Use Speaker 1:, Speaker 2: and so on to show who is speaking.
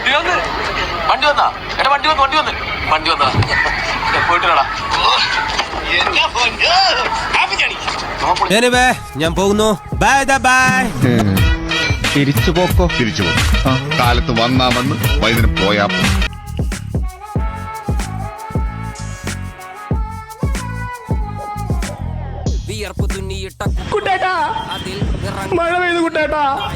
Speaker 1: വണ്ടി വന്നാ എടാ വണ്ടി വന്നാ പോയിട്ടാ
Speaker 2: ഞാൻ പോകുന്നു. Bye bye.
Speaker 3: തിരിച്ചു പോക്കോ?
Speaker 4: തിരിച്ചു പോകും. കാലത്ത് വന്നാ വന്ന് വൈകുന്നേരം പോയാ
Speaker 5: മഴ പെയ്തു കുട്ടേട്ടാ.